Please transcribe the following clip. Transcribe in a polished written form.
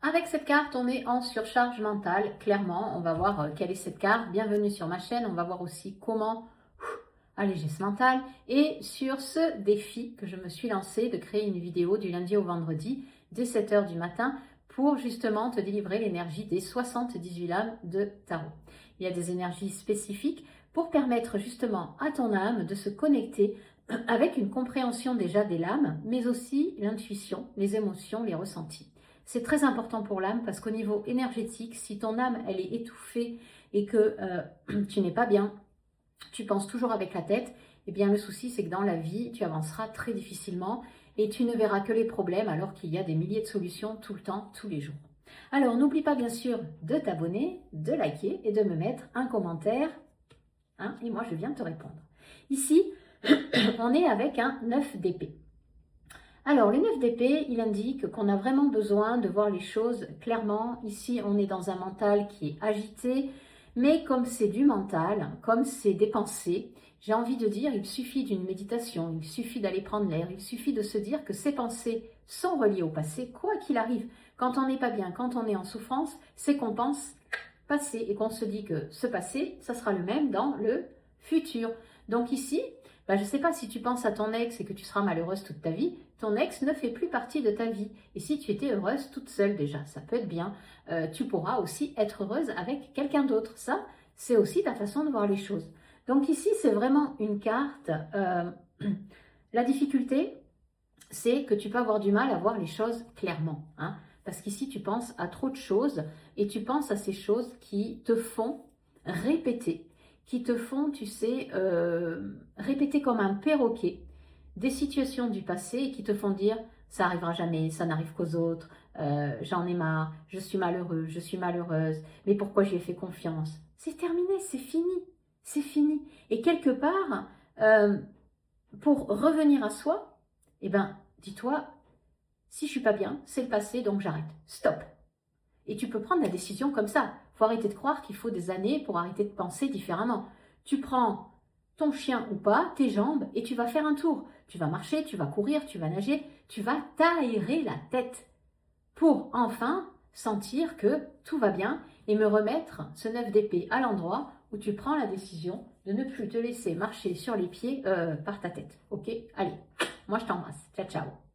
Avec cette carte, on est en surcharge mentale. Clairement, on va voir quelle est cette carte. Bienvenue sur ma chaîne. On va voir aussi comment alléger ce mental. Et sur ce défi que je me suis lancé de créer une vidéo du lundi au vendredi dès 7 h du matin pour justement te délivrer l'énergie des 78 lames de tarot. Il y a des énergies spécifiques pour permettre justement à ton âme de se connecter avec une compréhension déjà des lames, mais aussi l'intuition, les émotions, les ressentis. C'est très important pour l'âme parce qu'au niveau énergétique, si ton âme elle est étouffée et que tu n'es pas bien, tu penses toujours avec la tête, eh bien le souci c'est que dans la vie, tu avanceras très difficilement et tu ne verras que les problèmes alors qu'il y a des milliers de solutions tout le temps, tous les jours. Alors n'oublie pas bien sûr de t'abonner, de liker et de me mettre un commentaire, hein, et moi je viens te répondre. Ici, on est avec un 9 d'épée. Alors, le 9 d'épée, il indique qu'on a vraiment besoin de voir les choses clairement. Ici, on est dans un mental qui est agité, mais comme c'est du mental, comme c'est des pensées, j'ai envie de dire, il suffit d'une méditation, il suffit d'aller prendre l'air, il suffit de se dire que ces pensées sont reliées au passé, quoi qu'il arrive. Quand on n'est pas bien, quand on est en souffrance, c'est qu'on pense passé et qu'on se dit que ce passé, ça sera le même dans le futur. Donc ici, je ne sais pas si tu penses à ton ex et que tu seras malheureuse toute ta vie, ton ex ne fait plus partie de ta vie. Et si tu étais heureuse toute seule déjà, ça peut être bien, tu pourras aussi être heureuse avec quelqu'un d'autre. Ça, c'est aussi ta façon de voir les choses. Donc ici, c'est vraiment une carte. La difficulté, c'est que tu peux avoir du mal à voir les choses clairement. Hein, parce qu'ici, tu penses à trop de choses et tu penses à ces choses qui te font répéter, qui te font, tu sais, répéter comme un perroquet des situations du passé et qui te font dire ça arrivera jamais, ça n'arrive qu'aux autres, j'en ai marre, je suis malheureux, je suis malheureuse, mais pourquoi j'y ai fait confiance? C'est terminé, c'est fini, c'est fini. Et quelque part, pour revenir à soi, eh ben, dis-toi, si je suis pas bien, c'est le passé, donc j'arrête. Stop. Et tu peux prendre la décision comme ça. Il faut arrêter de croire qu'il faut des années pour arrêter de penser différemment. Tu prends ton chien ou pas, tes jambes, et tu vas faire un tour. Tu vas marcher, tu vas courir, tu vas nager, tu vas t'aérer la tête pour enfin sentir que tout va bien et me remettre ce 9 d'épée à l'endroit où tu prends la décision de ne plus te laisser marcher sur les pieds par ta tête. Ok? Allez, moi je t'embrasse. Ciao, ciao.